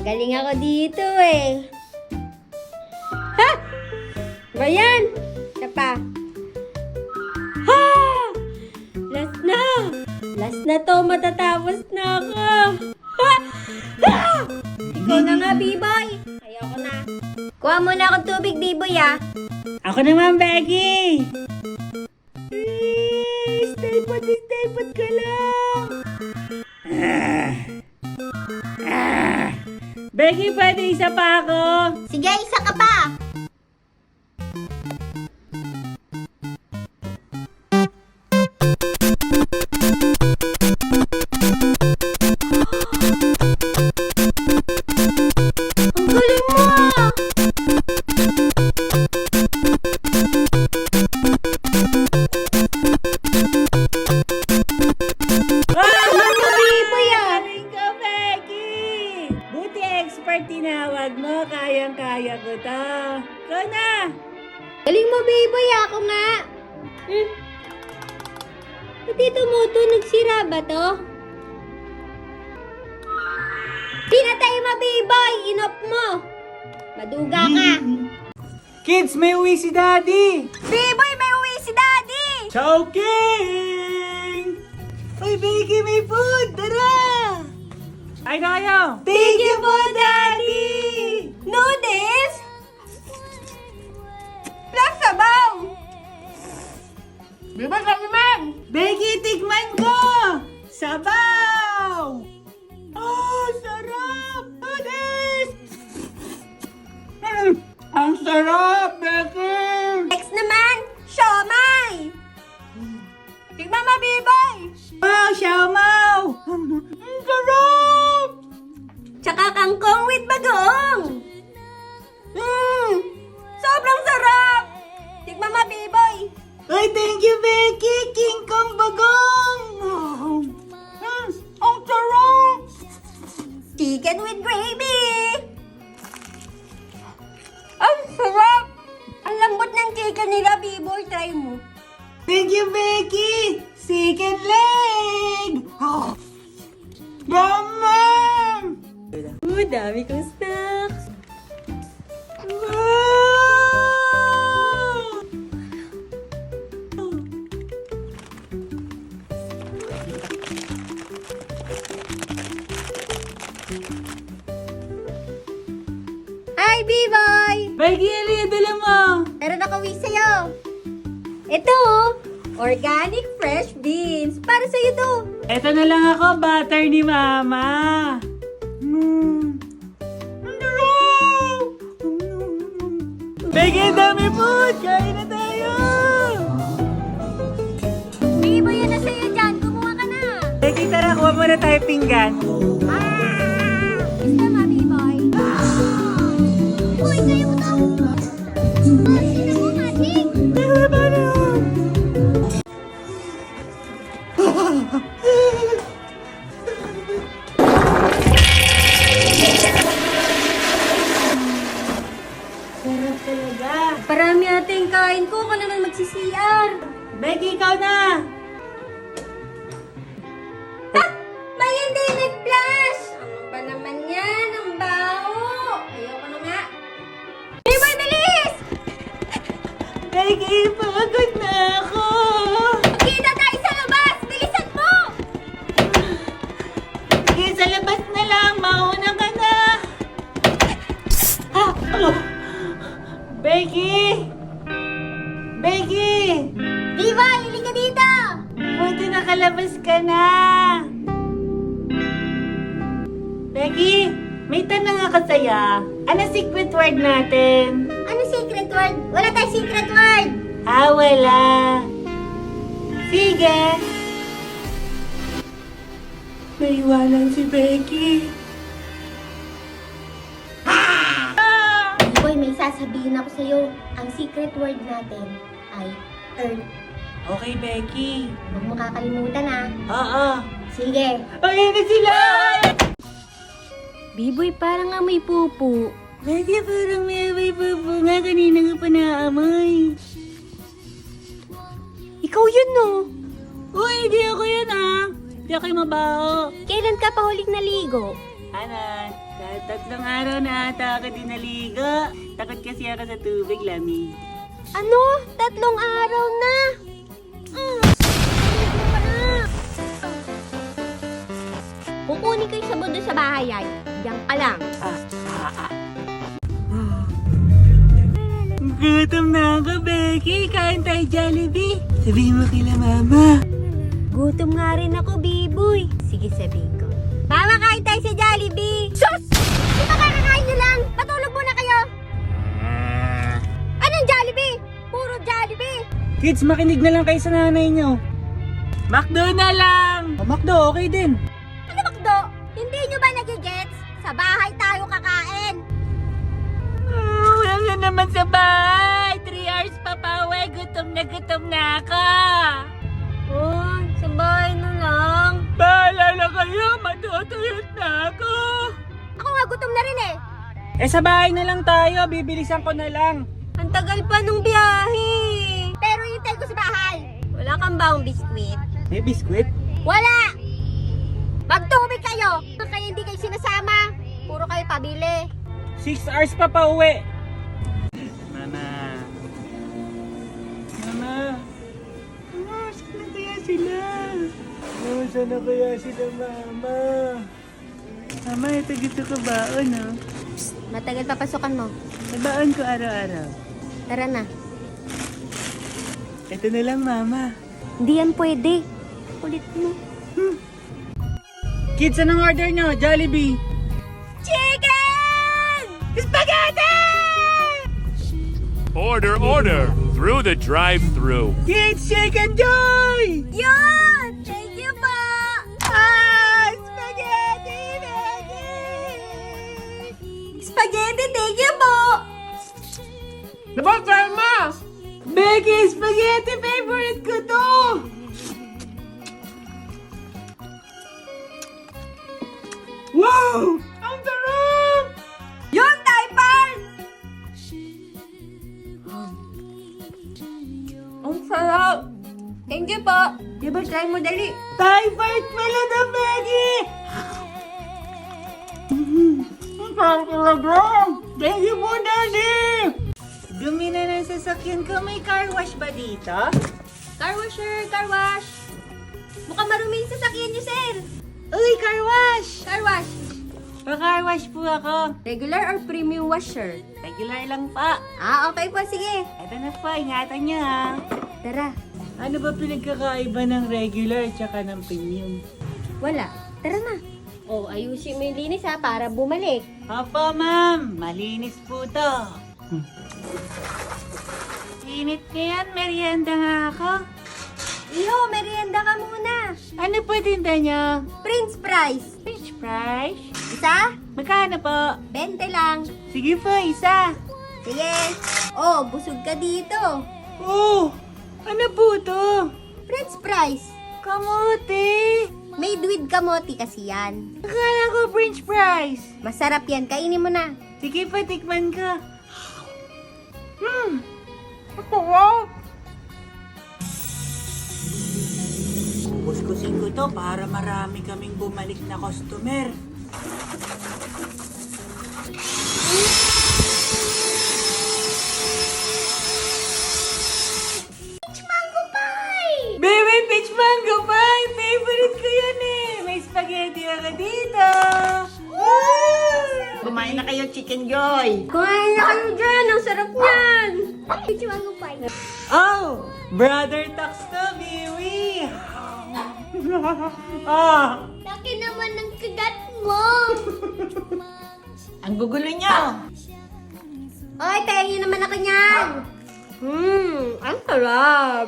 Magaling ako dito eh. Ha! Ba yan? Isa pa. Ha! Last na! Last na to, matatapos na ako. Ha! Ha! Ikaw na nga, B-boy. Ayoko na. Kuha muna akong tubig, B-boy ah. Ako naman, Becky! Stay put ka lang. Becky, pwede isa pa ako? Sige, isa ka pa. Ang galing mo ah. Galing ka, Becky! Buti expert tinawag mo. Kayang-kaya ko to. Ikaw na! Galing mo, baby. Ako nga. Pati tumuto, nagsira ba to? Pinatay mo, baby. Inop mo. Maduga ka. Kids, may uwi si Daddy! Baby, may uwi si Daddy. Choking! Ay, Becky, may food! Tara! Ay, kayo! Thank you po, Daddy. Noodles? Plus sabaw. Biba ka naman. Becky, tikman ko! Sabaw! Oh, sarap! Noodles! Ang sarap, Becky! Next naman, siomay. Tignan mo, Biboy. Wow, xiaomao! Ang sarap! Tsaka kangkong with bagoong. Sobrang sarap. Tignan mo, Biboy. Ay, thank you, Becky! King Kong Bagong! Ang sarap! Chicken with gravy. Ang sarap. Ang lambot ng chicken nila, Biboy. Try mo. Thank you, Becky! Second leg! Mama! Dami kong snacks. Wow! Hi, Biboy. Becky, ali, dala mo! Meron ako wish sa'yo. Ito, organic fresh beans. Para sa'yo to. Eto na lang ako, butter ni Mama. Ang sarap! Becky, ang dami food! Kain na tayo! Biboy, yan na sa'yo dyan. Kumuha ka na. Becky, tara, kuha muna tayo pinggan. Gusto mo, Biboy? Uy, kayo mo to. Sino mo, Mating? Sarap talaga. Parami ating kain ko. Ako naman magsi-CR. Becky, ikaw na! May hindi nag-flash! Ano ba naman yan? Ang baho! Ayoko na nga. Biboy, bilis! Becky, pagod na ako! Magkita tayo sa labas! Bilisan mo! Sige, sa labas na lang. Mauna ka na. Ah! Oh! Becky! Becky! Biboy, hiling ka dito! Buti nakalabas ka na. Becky, may tanong ako sa'yo. Ano secret word natin? Ano secret word? Wala tayong secret word! Ah, wala. Sige. Naiwanan si Becky. Biboy, may sasabihin ako sa'yo. Ang secret word natin ay earth. Okay, Becky. Huwag mo kakalimutan ha. Oo. Sige. Ayan na sila! Biboy, parang amoy pupo. Becky, parang may pupo nga. Kanina nga pa naamoy. Ikaw yun, no? Uy, hindi ako yan ah. Hindi ako yung mabaho. Kailan ka pa huling naligo? Ano? Tatlong araw na ata ako din naligo. Takot kasi ako sa tubig, lamig. Ano? 3 araw na? Ano pa na? Kukunin ko yung sabon doon sa bahay ay. Diyan ka lang. Gutom na ako, Becky. Kain tayo Jollibee. Sabihin mo kila mama. Gutom nga rin ako, Biboy. Sige, sabihin ko. Mama, kain tayo sa Jollibee. Sus! Di ba kakakain nyo lang? Patulog muna kayo. Anong Jollibee? Puro Jollibee. Kids, makinig na lang kayo sa nanay nyo. McDo na lang! McDo, okay din. Ano, Makdo? Hindi nyo ba nagigets? Sa bahay tayo kakain. Wala na naman sa bahay. 3 hours pa pauwi. Gutom na ako. Oh, sa bahay na lang. Bahala na kayo. Matutuyot na ako. Ako nga, gutom na rin eh. Sa bahay na lang tayo. Bibilisan ko na lang. Ang tagal pa nung biyahe. Pero hintay ko sa bahay. Wala kang baong biskwit? May biskwit? Wala! Magtubig kayo! Kaya hindi kayo sinasama. Puro kayo pabili. 6 hours pa pauwi. Mama. Saan na kaya sila? Saan na kaya sila, Mama? Mama, ito gusto ko baon, oh. Matagal papasukan mo. Baon ko araw-araw. Tara na. Ito na lang, Mama. Hindi yan pwede. Kulit mo. Kids, anong order nyo? Jollibee. Chicken! Spaghetti! Order! Through the drive-thru. Kids, chicken joy! Yun! Thank you po! Spaghetti, Becky! Spaghetti, thank you po! Diba, Grandma? Becky, spaghetti! Favorite ko to! Wow! Ang sarap! Yun, Taipan! Ang sarap! Thank you po! Diba, try mo dali. Thai fight pala na, Becky! Ang sarap talaga! Thank you po, Daddy! Dumi na ng sasakyan ko. May car wash ba dito? Car washer, car wash! Mukhang marumi yung sasakyan niyo, sir! Uy, car wash! Car wash! Pa-car wash po ako. Regular or premium washer? Regular lang pa. Okay po, sige. Ito na po, ingatan niyo ha. Tara. Ano ba pinagkakaiba ng regular tsaka ng premium? Wala. Tara na. Oh, ayusin mo yung linis ha, para bumalik. Opo, ma'am. Malinis po to. Init ngayon, merienda nga ako. Iho, merienda ka muna. Ano po tinda niyo? Prince Price. French fries? Isa? Magkano po? 20 lang. Sige po, isa. Sige. Oh, busog ka dito. Oh, ano po to? Prince Price. Kamote. Made with kamote kasi yan. Akala ko French fries. Masarap yan. Kainin mo na. Sige pa, tikman ka. Wow. Kuskusin ko to para marami kaming bumalik na customer. Peach mango pie! Baby, peach mango pie! Favorite ko yan eh! May spaghetti ako dito! Kumain na kayo, Chicken Joy. Kumain na kayo dyan. Ang sarap niyan. Peach mango pie. Oh! Brother Tax to, Biwi! Ah! Laki naman ng kagat mo. Ang gugulo nyo. Oy, pengi naman ako niyan. Ang sarap.